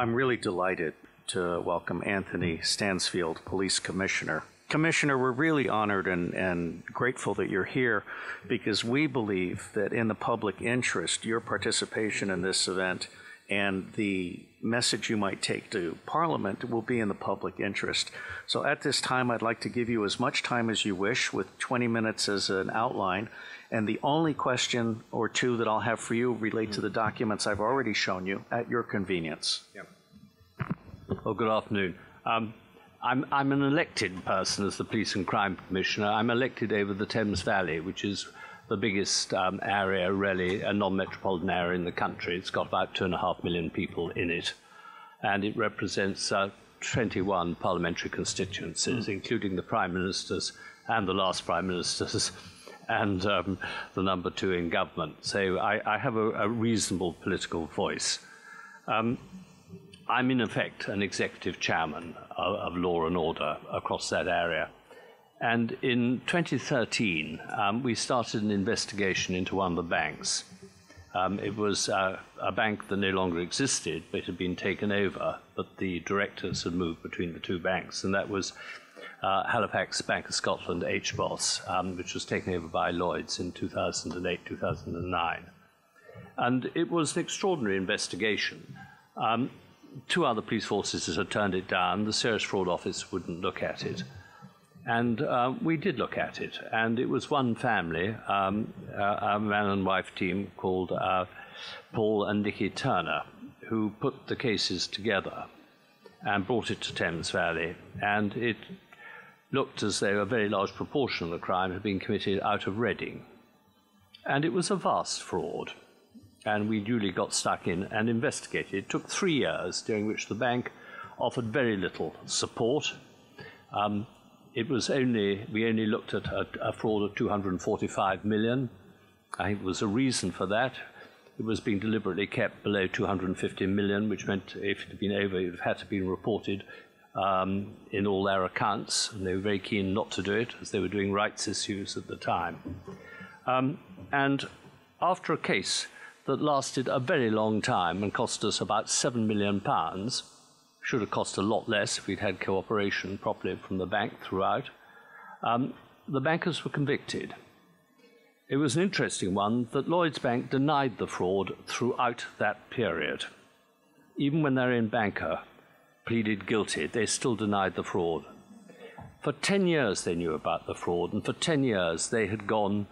I'm really delighted to welcome Anthony Stansfeld, Police Commissioner. Commissioner, we're really honored and grateful that you're here because we believe that in the public interest, your participation in this event and the message you might take to Parliament will be in the public interest. So at this time, I'd like to give you as much time as you wish with 20 minutes as an outline. And the only question or two that I'll have for you relate to the documents I've already shown you at your convenience. Yep. Well, good afternoon. I'm an elected person as the Police and Crime Commissioner. I'm elected over the Thames Valley, which is the biggest area, really, a non-metropolitan area in the country. It's got about 2.5 million people in it. And it represents 21 parliamentary constituencies, including the Prime Ministers and the last Prime Ministers and the number 2 in government. So I have a reasonable political voice. I'm in effect an executive chairman of law and order across that area. And in 2013, we started an investigation into one of the banks. It was a bank that no longer existed, but it had been taken over, but the directors had moved between the two banks, and that was Halifax Bank of Scotland, HBOS, which was taken over by Lloyds in 2008, 2009. And it was an extraordinary investigation. 2 other police forces had turned it down. The Serious Fraud Office wouldn't look at it. And we did look at it. And it was one family, a man and wife team called Paul and Nikki Turner, who put the cases together and brought it to Thames Valley. And it looked as though a very large proportion of the crime had been committed out of Reading. And it was a vast fraud. And we duly got stuck in and investigated. It took 3 years, during which the bank offered very little support. We only looked at a fraud of 245 million. I think there was a reason for that. It was being deliberately kept below 250 million, which meant if it had been over, it would have had to be reported in all their accounts. And they were very keen not to do it, as they were doing rights issues at the time. And after a case that lasted a very long time and cost us about £7 million, should have cost a lot less if we'd had cooperation properly from the bank throughout, the bankers were convicted. It was an interesting one that Lloyds Bank denied the fraud throughout that period. Even when their own banker pleaded guilty, they still denied the fraud. For 10 years they knew about the fraud, and for 10 years they had gone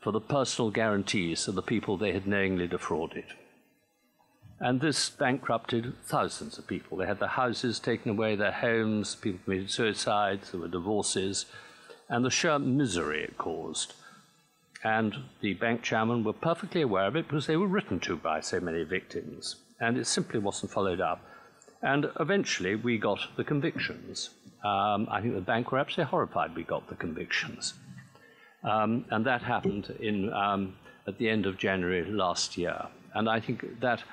for the personal guarantees of the people they had knowingly defrauded. And this bankrupted thousands of people. They had their houses taken away, their homes, people committed suicides, there were divorces, and the sheer misery it caused. And the bank chairmen were perfectly aware of it because they were written to by so many victims, and it simply wasn't followed up. And eventually we got the convictions. I think the bank were absolutely horrified we got the convictions. And that happened at the end of January last year. And I think that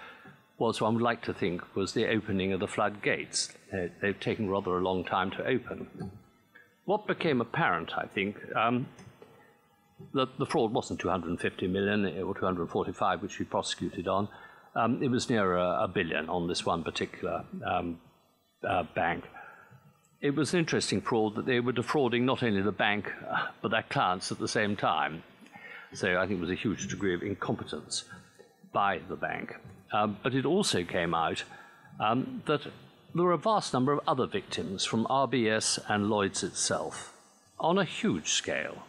was, one would like to think, was the opening of the floodgates. They've taken rather a long time to open. What became apparent, I think, that the fraud wasn't 250 million or 245, which we prosecuted on. It was near a billion on this one particular bank. It was an interesting fraud that they were defrauding not only the bank, but their clients at the same time. So I think it was a huge degree of incompetence by the bank. But it also came out that there were a vast number of other victims from RBS and Lloyds itself on a huge scale.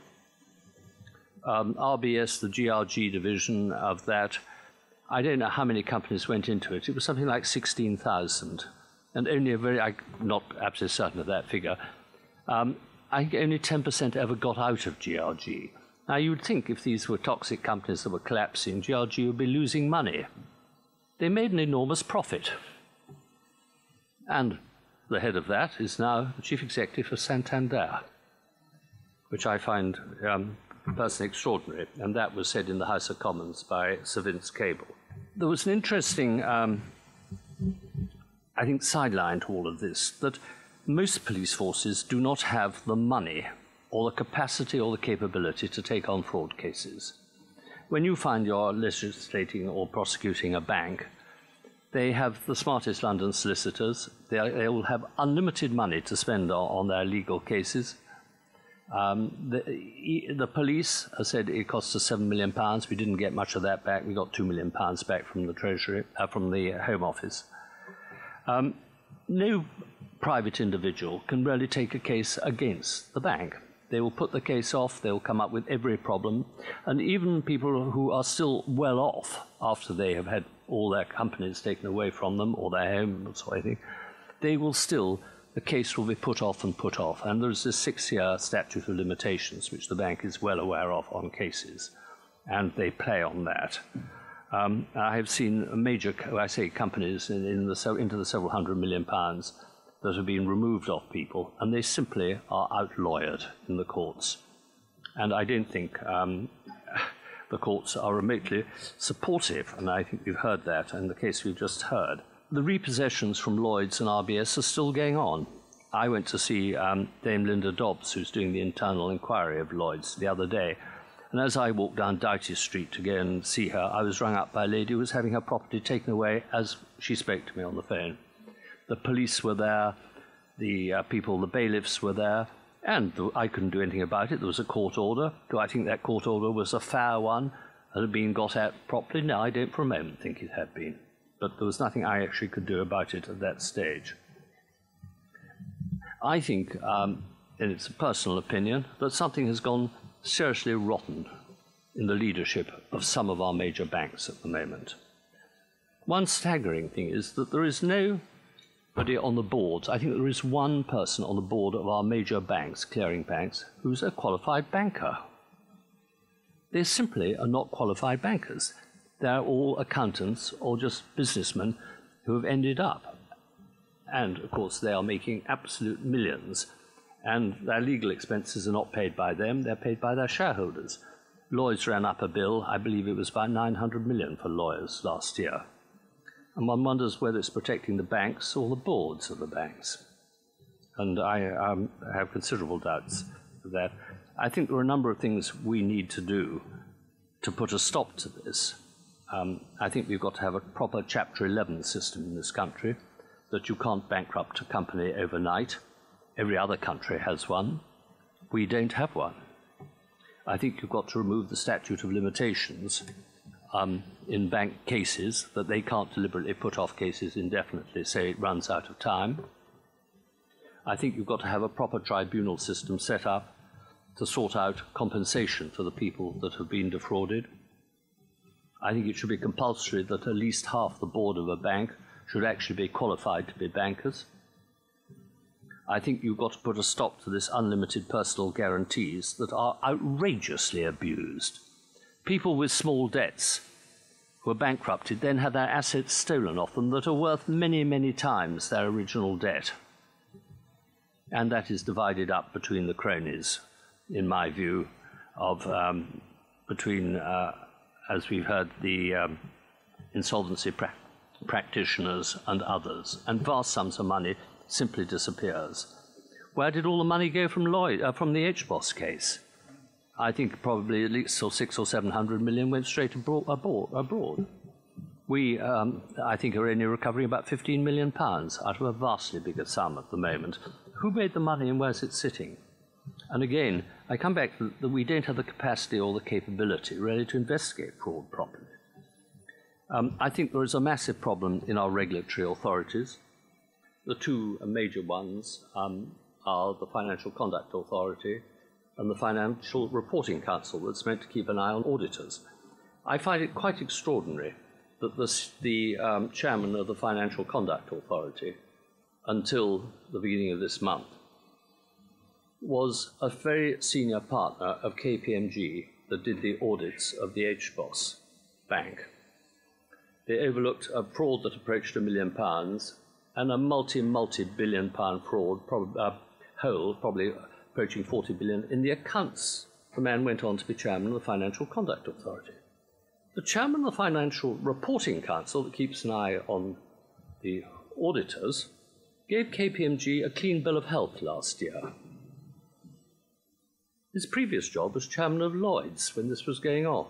RBS, the GRG division of that, I don't know how many companies went into it. It was something like 16,000. And only I'm not absolutely certain of that figure. I think only 10% ever got out of GRG. Now, you would think if these were toxic companies that were collapsing, GRG would be losing money. They made an enormous profit. And the head of that is now the chief executive of Santander, which I find personally extraordinary. And that was said in the House of Commons by Sir Vince Cable. There was an interesting I think, sideline to all of this, that most police forces do not have the money or the capacity or the capability to take on fraud cases. When you find you're legislating or prosecuting a bank, They have the smartest London solicitors. They will have unlimited money to spend on their legal cases. The police, I said it cost us £7 million. We didn't get much of that back. We got £2 million back from the Treasury, from the Home Office. No private individual can really take a case against the bank. They will put the case off, they will come up with every problem, and even people who are still well off after they have had all their companies taken away from them, or their homes or anything, they will still, the case will be put off and put off. And there's this 6-year statute of limitations, which the bank is well aware of on cases, and they play on that. I have seen major, I say companies, into the several £100 million that have been removed off people, and they simply are out-lawyered in the courts. And I don't think the courts are remotely supportive, and I think we've heard that in the case we've just heard. The repossessions from Lloyds and RBS are still going on. I went to see Dame Linda Dobbs, who's doing the internal inquiry of Lloyds, the other day, and as I walked down Doughty Street to go and see her, I was rung up by a lady who was having her property taken away as she spoke to me on the phone. The police were there, the bailiffs were there, and I couldn't do anything about it. There was a court order. Do I think that court order was a fair one and had been got at properly? No, I don't for a moment think it had been. But there was nothing I actually could do about it at that stage. I think, and it's a personal opinion, that something has gone seriously rotten in the leadership of some of our major banks at the moment. One staggering thing is that there is nobody on the boards. I think there is one person on the board of our major banks, clearing banks, who's a qualified banker. They simply are not qualified bankers. They're all accountants or just businessmen who have ended up. And, of course, they are making absolute millions. And their legal expenses are not paid by them, they're paid by their shareholders. Lloyds ran up a bill, I believe it was about 900 million for lawyers last year. And one wonders whether it's protecting the banks or the boards of the banks. And I have considerable doubts of that. I think there are a number of things we need to do to put a stop to this. I think we've got to have a proper Chapter 11 system in this country, that you can't bankrupt a company overnight. Every other country has one. We don't have one. I think you've got to remove the statute of limitations in bank cases, that they can't deliberately put off cases indefinitely, say it runs out of time. I think you've got to have a proper tribunal system set up to sort out compensation for the people that have been defrauded. I think it should be compulsory that at least half the board of a bank should actually be qualified to be bankers. I think you've got to put a stop to this unlimited personal guarantees that are outrageously abused. People with small debts who are bankrupted then have their assets stolen off them that are worth many, many times their original debt. And that is divided up between the cronies, in my view, of as we've heard, the insolvency practitioners and others. And vast sums of money simply disappears. Where did all the money go from from the HBOS case? I think probably at least 600 or 700 million went straight abroad. We, I think, are only recovering about £15 million out of a vastly bigger sum at the moment. Who made the money and where's it sitting? And again, I come back to that we don't have the capacity or the capability really to investigate fraud properly. I think there is a massive problem in our regulatory authorities. The two major ones are the Financial Conduct Authority and the Financial Reporting Council, that's meant to keep an eye on auditors. I find it quite extraordinary that the chairman of the Financial Conduct Authority, until the beginning of this month, was a very senior partner of KPMG that did the audits of the HBOS bank. They overlooked a fraud that approached £1 million and a multi-billion pound fraud, whole, probably approaching 40 billion, in the accounts. The man went on to be chairman of the Financial Conduct Authority. The chairman of the Financial Reporting Council, that keeps an eye on the auditors, gave KPMG a clean bill of health last year. His previous job was chairman of Lloyds when this was going on.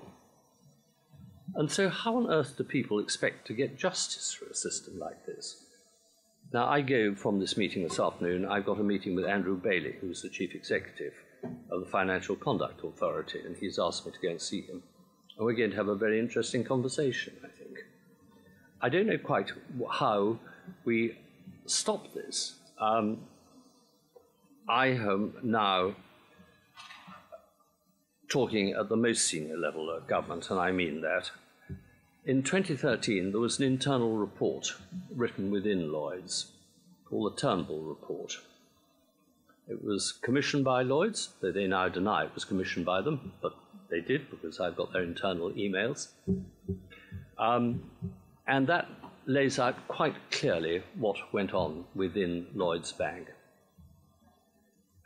And so how on earth do people expect to get justice through a system like this? Now, I go from this meeting this afternoon, I've got a meeting with Andrew Bailey, who's the Chief Executive of the Financial Conduct Authority, and he's asked me to go and see him. And we're going to have a very interesting conversation, I think. I don't know quite how we stop this. I am now talking at the most senior level of government, and I mean that. In 2013, there was an internal report written within Lloyds called the Turnbull Report. It was commissioned by Lloyds, though they now deny it was commissioned by them, but they did because I've got their internal emails. And that lays out quite clearly what went on within Lloyds Bank.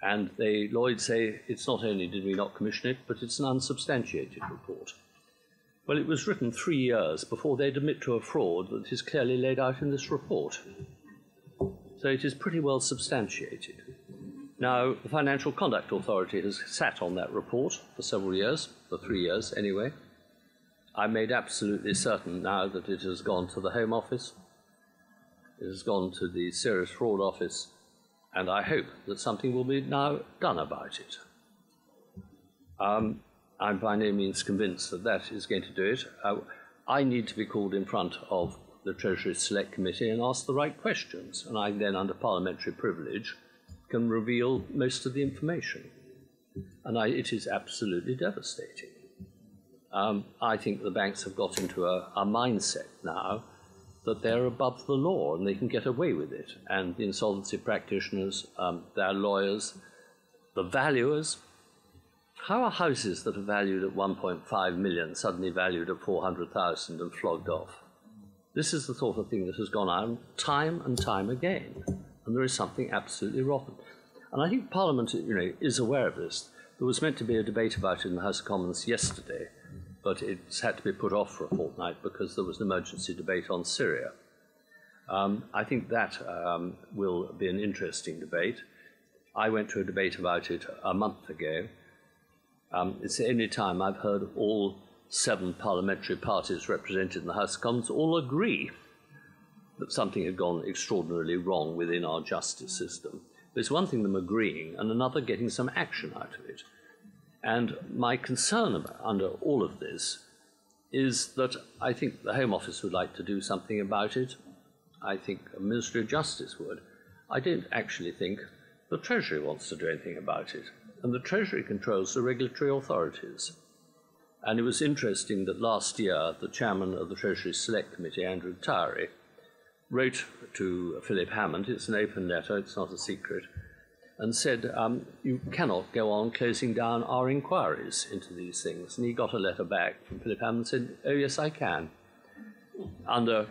And Lloyds say it's not only did we not commission it, but it's an unsubstantiated report. Well, it was written 3 years before they'd admit to a fraud that is clearly laid out in this report. So it is pretty well substantiated. Now, the Financial Conduct Authority has sat on that report for several years, for 3 years anyway. I made absolutely certain now that it has gone to the Home Office, it has gone to the Serious Fraud Office, and I hope that something will be now done about it. I'm by no means convinced that that is going to do it. I need to be called in front of the Treasury Select Committee and ask the right questions, and I then, under parliamentary privilege, can reveal most of the information. And it is absolutely devastating. I think the banks have got into a mindset now that they're above the law and they can get away with it. And the insolvency practitioners, their lawyers, the valuers. How are houses that are valued at 1.5 million suddenly valued at 400,000 and flogged off? This is the sort of thing that has gone on time and time again, and there is something absolutely rotten. And I think Parliament, is aware of this. There was meant to be a debate about it in the House of Commons yesterday, but it's had to be put off for a fortnight because there was an emergency debate on Syria. I think that will be an interesting debate. I went to a debate about it a month ago. It's the only time I've heard all 7 parliamentary parties represented in the House of Commons all agree that something had gone extraordinarily wrong within our justice system. There's one thing them agreeing and another getting some action out of it. And my concern under all of this is that I think the Home Office would like to do something about it. I think the Ministry of Justice would. I don't actually think the Treasury wants to do anything about it. And the Treasury controls the regulatory authorities. And it was interesting that last year the chairman of the Treasury Select Committee, Andrew Tyree, wrote to Philip Hammond, it's an open letter, it's not a secret, and said, you cannot go on closing down our inquiries into these things. And he got a letter back from Philip Hammond and said, oh yes, I can. Under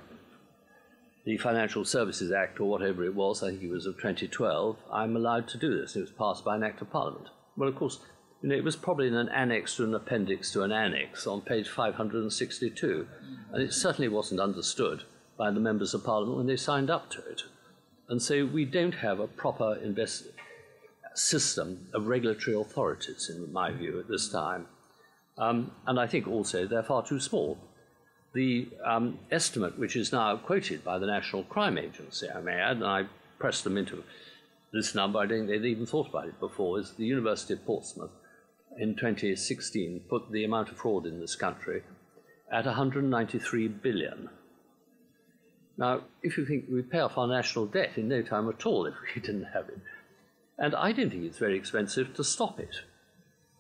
the Financial Services Act, or whatever it was, I think it was of 2012, I'm allowed to do this. It was passed by an Act of Parliament. Well, of course, it was probably in an annex to an appendix to an annex on page 562, and it certainly wasn't understood by the members of Parliament when they signed up to it. And so we don't have a proper system of regulatory authorities, in my view, at this time. And I think also they're far too small. The estimate, which is now quoted by the National Crime Agency, I may add, and I pressed them into this number, I don't think they'd even thought about it before, is the University of Portsmouth in 2016 put the amount of fraud in this country at 193 billion. Now, if you think we'd pay off our national debt in no time at all if we didn't have it. And I don't think it's very expensive to stop it.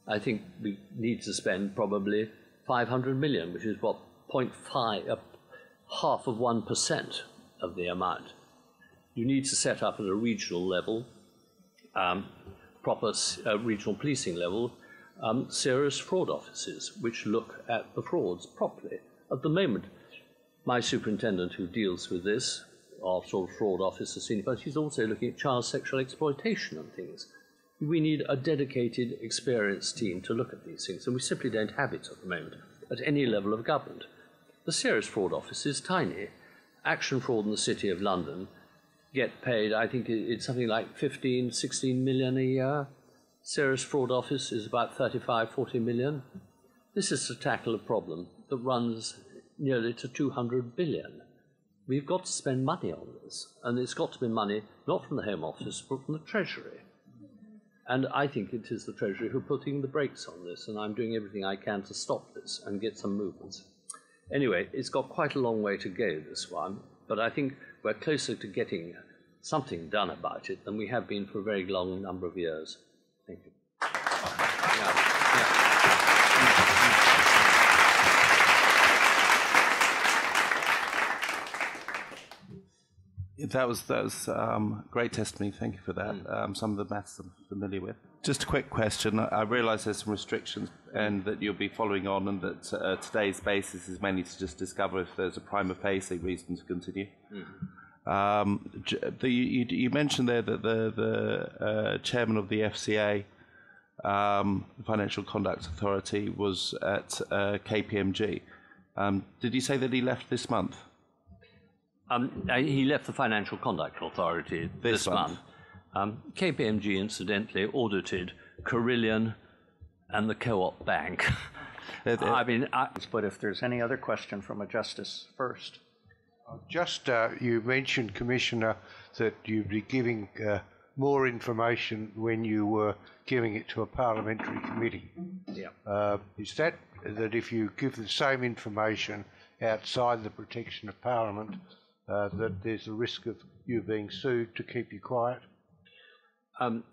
I think we need to spend probably 500 million, which is what, half of 1% of the amount. You need to set up at a regional level, proper regional policing level, serious fraud offices which look at the frauds properly. At the moment, my superintendent who deals with this, our sort of fraud officer, senior person, he's also looking at child sexual exploitation and things. We need a dedicated, experienced team to look at these things, and we simply don't have it at the moment at any level of government. The serious fraud office is tiny. Action fraud in the City of London get paid, I think it's something like 15, 16 million a year. Serious fraud office is about 35, 40 million. This is to tackle a problem that runs nearly to 200 billion. We've got to spend money on this, and it's got to be money not from the Home Office, but from the Treasury. And I think it is the Treasury who are putting the brakes on this, and I'm doing everything I can to stop this and get some movements. Anyway, it's got quite a long way to go, this one, but I think we're closer to getting something done about it than we have been for a very long number of years. Thank you. That was great testimony. Thank you for that. Some of the maths I'm familiar with. Just a quick question. I realise there's some restrictions and that you'll be following on, and that today's basis is mainly to just discover if there's a prima facie reason to continue. You mentioned there that the chairman of the FCA, the Financial Conduct Authority, was at KPMG. Did you say that he left this month? He left the Financial Conduct Authority this month. KPMG, incidentally, audited Carillion and the Co-op Bank. But if there's any other question from a justice first. You mentioned, Commissioner, that you'd be giving more information when you were giving it to a parliamentary committee. Yeah. Is that if you give the same information outside the protection of Parliament, that there's a risk of you being sued to keep you quiet?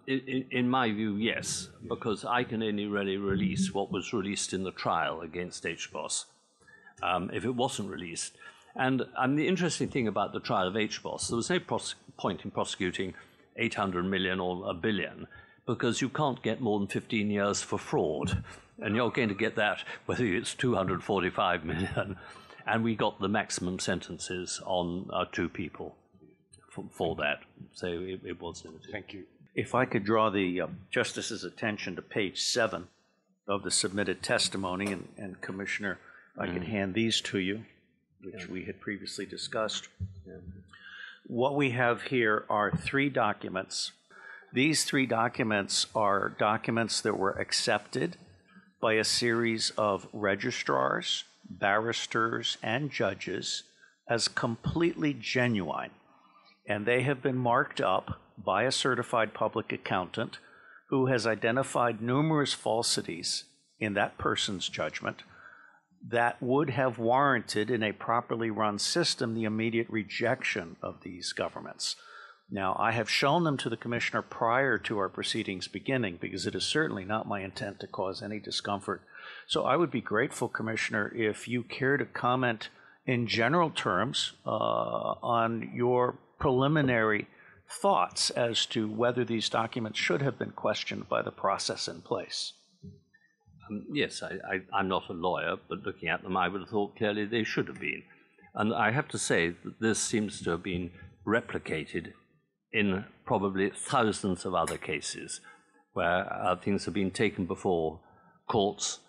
In my view, yes, because I can only really release what was released in the trial against HBOS. If it wasn't released. And the interesting thing about the trial of HBOS, there was no point in prosecuting 800 million or a billion, because you can't get more than 15 years for fraud. And you're going to get that whether it's 245 million. And we got the maximum sentences on 2 people for that. So it was limited. Thank you. If I could draw the Justice's attention to page 7 of the submitted testimony, and Commissioner, I can hand these to you, which we had previously discussed. What we have here are 3 documents. These 3 documents are documents that were accepted by a series of registrars, barristers, and judges as completely genuine. And they have been marked up by a certified public accountant who has identified numerous falsities in that person's judgment that would have warranted, in a properly run system, the immediate rejection of these governments. Now, I have shown them to the Commissioner prior to our proceedings beginning, because it is certainly not my intent to cause any discomfort. So I would be grateful, Commissioner, if you care to comment in general terms on your preliminary thoughts as to whether these documents should have been questioned by the process in place. Yes, I'm not a lawyer, but looking at them, I would have thought clearly they should have been. And I have to say that this seems to have been replicated in probably thousands of other cases where things have been taken before courts,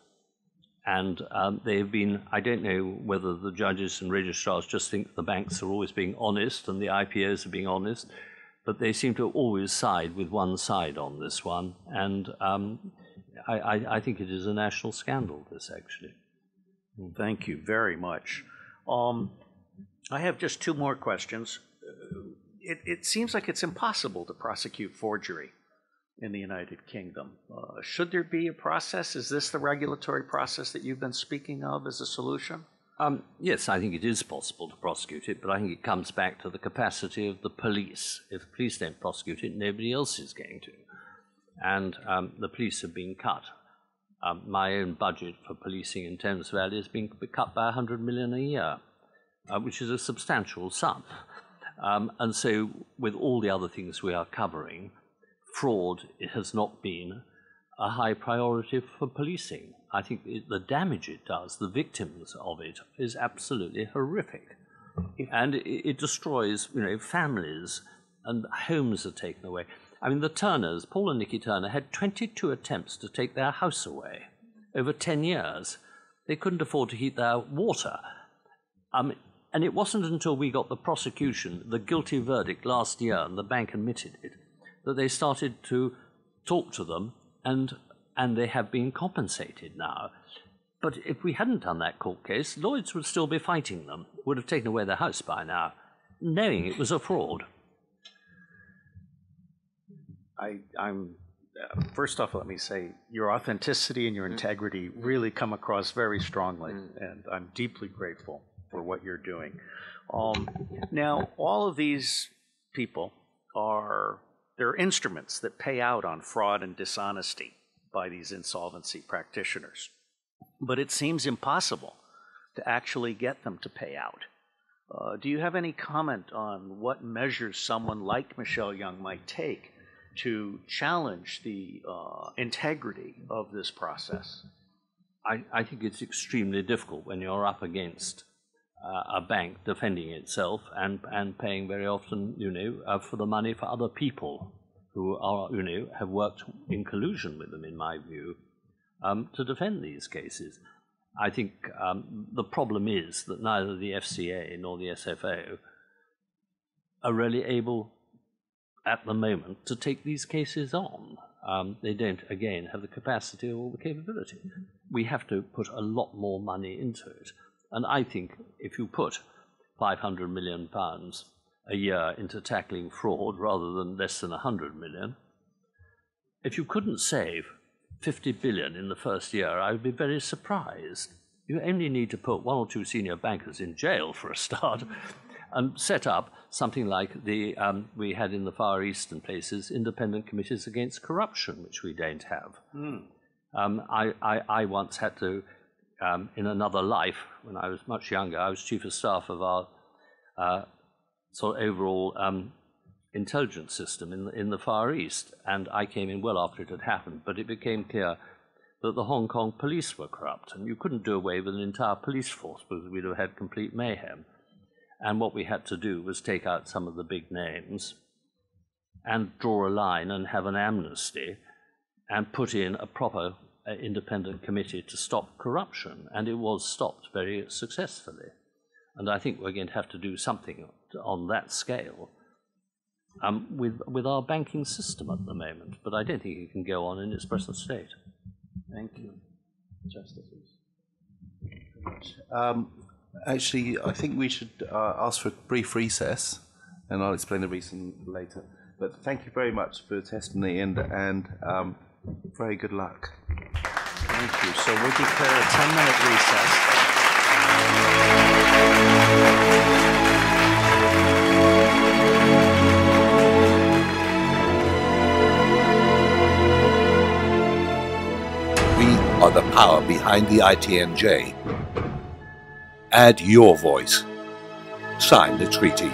and they've been, I don't know whether the judges and registrars just think the banks are always being honest and the IPOs are being honest, but they seem to always side with one side on this one, and I think it is a national scandal, this, actually. Thank you very much. I have just 2 more questions. It seems like it's impossible to prosecute forgery in the United Kingdom. Should there be a process? Is this the regulatory process that you've been speaking of as a solution? Yes, I think it is possible to prosecute it, but I think it comes back to the capacity of the police. If the police don't prosecute it, nobody else is going to. And the police have been cut. My own budget for policing in Thames Valley has been cut by 100 million a year, which is a substantial sum. And so with all the other things we are covering, fraud has not been a high priority for policing. I think the damage it does, the victims of it, is absolutely horrific. And it destroys, families, and homes are taken away. I mean, the Turners, Paul and Nicky Turner, had 22 attempts to take their house away over 10 years. They couldn't afford to heat their water. And it wasn't until we got the prosecution, the guilty verdict last year, and the bank admitted it, that they started to talk to them, and they have been compensated now. But if we hadn't done that court case, Lloyds would still be fighting them, would have taken away their house by now, knowing it was a fraud. First off, let me say your authenticity and your integrity really come across very strongly, and I'm deeply grateful for what you're doing. Now, all of these people they're instruments that pay out on fraud and dishonesty by these insolvency practitioners. But it seems impossible to actually get them to pay out. Do you have any comment on what measures someone like Michelle Young might take to challenge the integrity of this process? I think it's extremely difficult when you're up against a bank defending itself and paying very often, for the money for other people who are, have worked in collusion with them, in my view, to defend these cases. I think the problem is that neither the FCA nor the SFO are really able, at the moment, to take these cases on. They don't, again, have the capacity or the capability. We have to put a lot more money into it. And I think if you put £500 million a year into tackling fraud rather than less than 100 million, if you couldn't save 50 billion in the first year, I would be very surprised. You only need to put one or two senior bankers in jail for a start and set up something like the we had in the Far East and places, independent committees against corruption, which we don't have. I once had to, in another life, when I was much younger, I was chief of staff of our sort of overall intelligence system in the Far East, and I came in well after it had happened, but it became clear that the Hong Kong police were corrupt, and you couldn't do away with an entire police force because we'd have had complete mayhem. And what we had to do was take out some of the big names and draw a line and have an amnesty and put in a proper independent committee to stop corruption, and it was stopped very successfully. And I think we're going to have to do something on that scale with our banking system at the moment, but I don't think it can go on in its present state. Thank you. Justices. Actually, I think we should ask for a brief recess, and I'll explain the reason later. But thank you very much for the testimony, and very good luck. Thank you. So we'll declare a 10-minute recess. We are the power behind the ITNJ. Add your voice. Sign the treaty.